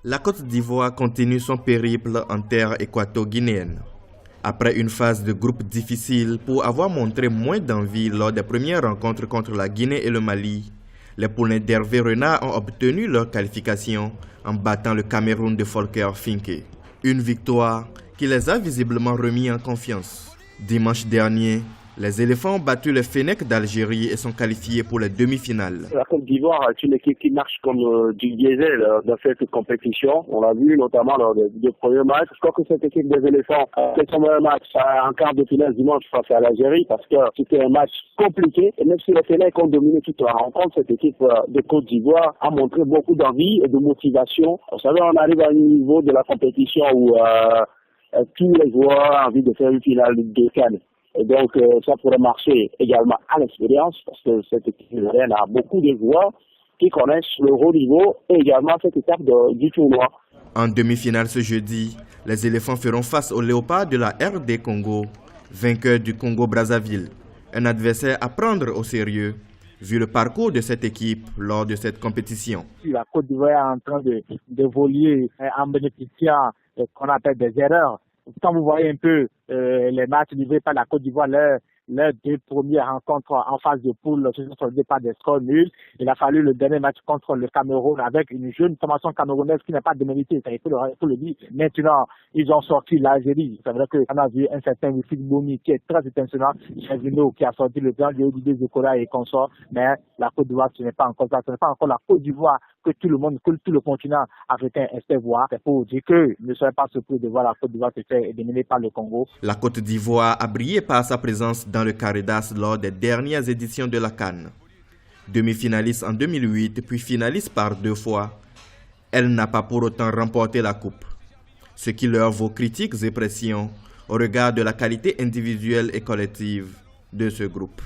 La Côte d'Ivoire continue son périple en terre équato-guinéenne. Après une phase de groupe difficile pour avoir montré moins d'envie lors des premières rencontres contre la Guinée et le Mali, les poulains d'Hervé Renard ont obtenu leur qualification en battant le Cameroun de Volker Finke. Une victoire qui les a visiblement remis en confiance. Dimanche dernier, les éléphants ont battu les Fennecs d'Algérie et sont qualifiés pour les demi-finales. La Côte d'Ivoire est une équipe qui marche comme du diesel dans cette compétition. On l'a vu notamment lors des deux premiers matchs. Je crois que cette équipe des éléphants a fait son meilleur match en quart de finale dimanche face à l'Algérie parce que c'était un match compliqué. Et même si les Fennecs ont dominé toute la rencontre, cette équipe de Côte d'Ivoire a montré beaucoup d'envie et de motivation. Vous savez, on arrive à un niveau de la compétition où tous les joueurs ont envie de faire une finale de CAN. Et donc, ça pourrait marcher également à l'expérience, parce que cette équipe a beaucoup de joueurs qui connaissent le haut niveau et également cette étape du tournoi. En demi-finale ce jeudi, les éléphants feront face aux léopards de la RD Congo, vainqueurs du Congo-Brazzaville. Un adversaire à prendre au sérieux, vu le parcours de cette équipe lors de cette compétition. La Côte d'Ivoire est en train d'évoluer en bénéficiant de ce qu'on appelle des erreurs. Quand vous voyez un peu les matchs livrés par la Côte d'Ivoire, leurs deux premières rencontres en phase de poule se sont soldées par des scores nuls. Il a fallu le dernier match contre le Cameroun avec une jeune formation camerounaise qui n'a pas démérité, il faut le dire. Maintenant, ils ont sorti l'Algérie. C'est vrai qu'on a vu un certain Wilfried Boumi qui est très intentionnel, Chevino qui a sorti le grand Léo Didé Zokora et consorts, mais la Côte d'Ivoire, ce n'est pas encore ça. Ce n'est pas encore la Côte d'Ivoire que tout le monde, que tout le continent africain espère voir. C'est pour dire que ne soyez pas surpris de voir la Côte d'Ivoire se faire éliminer par le Congo. La Côte d'Ivoire a brillé par sa présence dans le carré d'as lors des dernières éditions de la CAN. Demi-finaliste en 2008, puis finaliste par 2 fois, elle n'a pas pour autant remporté la coupe. Ce qui leur vaut critiques et pressions au regard de la qualité individuelle et collective de ce groupe.